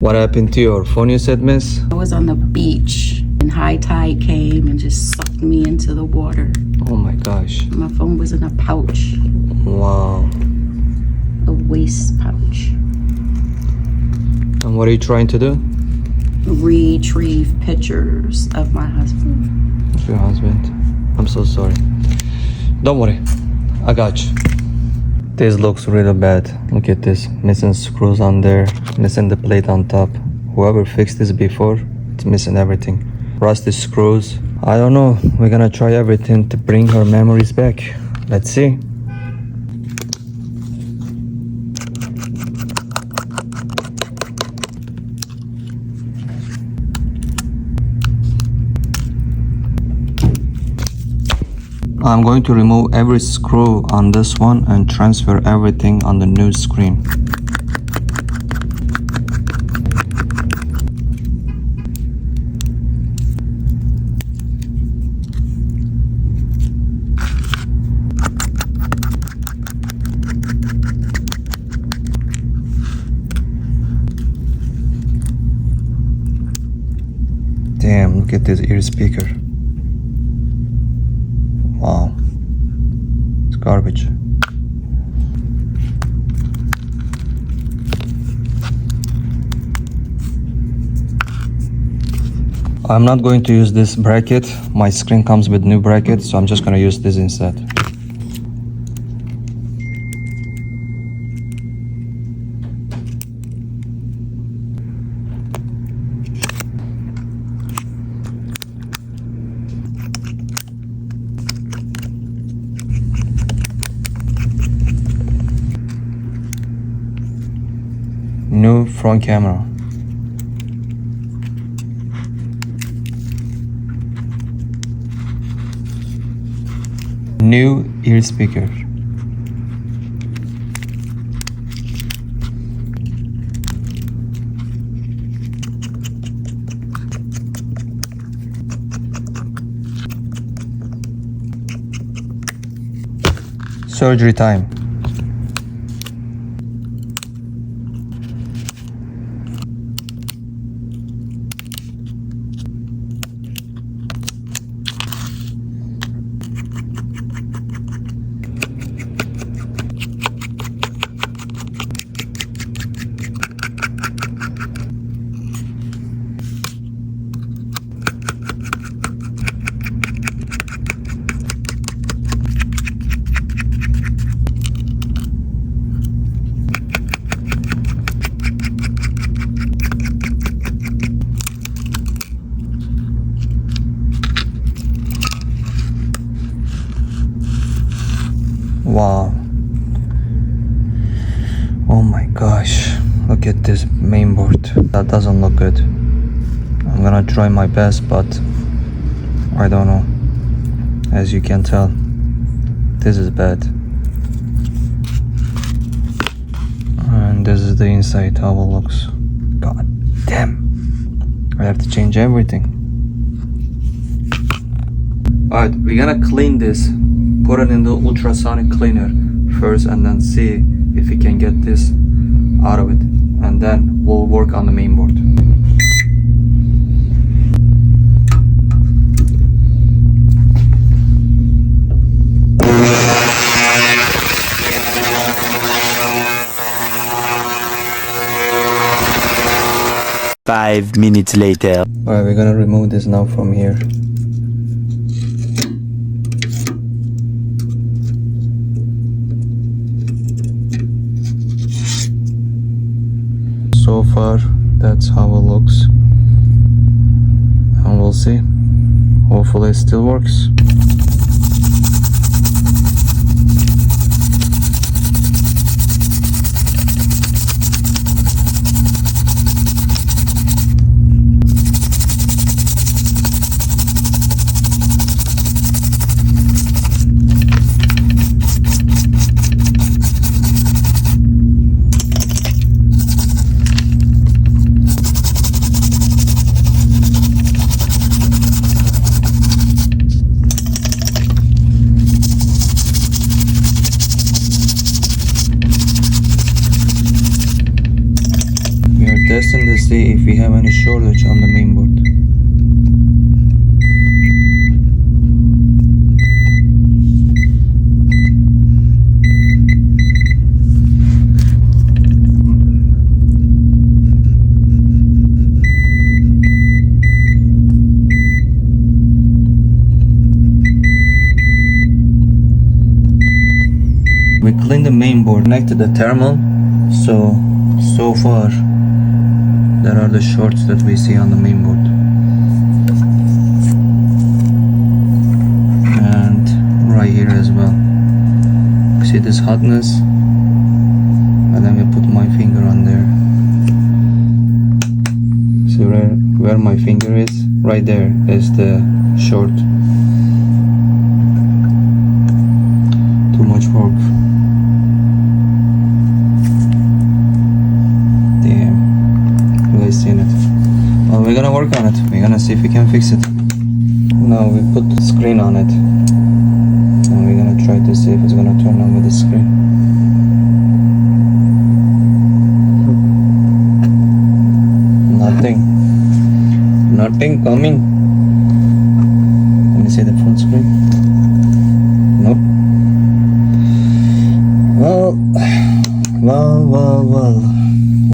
What happened to your phone, you said, miss? I was on the beach and high tide came and just sucked me into the water. Oh my gosh. My phone was in a pouch, Wow. a waist pouch. And what are you trying to do? Retrieve pictures of my husband. Your husband. I'm so sorry. Don't worry. I got you. This looks really bad. Look at this. Missing screws on there. Missing the plate on top. Whoever fixed this before, it's missing everything. Rusty screws. I don't know. We're gonna try everything to bring her memories back. Let's see. I'm going to remove every screw on this one and transfer everything on the new screen. Damn, look at this ear speaker. Wow, it's garbage. I'm not going to use this bracket. My screen comes with new bracket, so I'm just gonna use this instead. New front camera. New ear speaker. Surgery time. Wow. Oh my gosh. Look at this main board. That doesn't look good. I'm gonna try my best, but I don't know. As you can tell, this is bad. And this is the inside, how it looks. God damn. I have to change everything. Alright, we're gonna clean this. Put it in the ultrasonic cleaner first and then see if we can get this out of it. And then we'll work on the main board. Five minutes later. Alright, we're gonna remove this now from here. So far, that's how it looks. And we'll see. Hopefully it still works. see if we have any shortage on the main board. We cleaned the main board, connected the thermal, so far there are the shorts that we see on the main board. And right here as well. See this hotness? And then we put my finger on there. See where my finger is? Right there is the short. Too much work. Seen it. Well, we're gonna work on it. We're gonna see if we can fix it. Now we put the screen on it, and we're gonna try to see if it's gonna turn on with the screen. Nothing coming. Let me see the full screen. Nope. Well.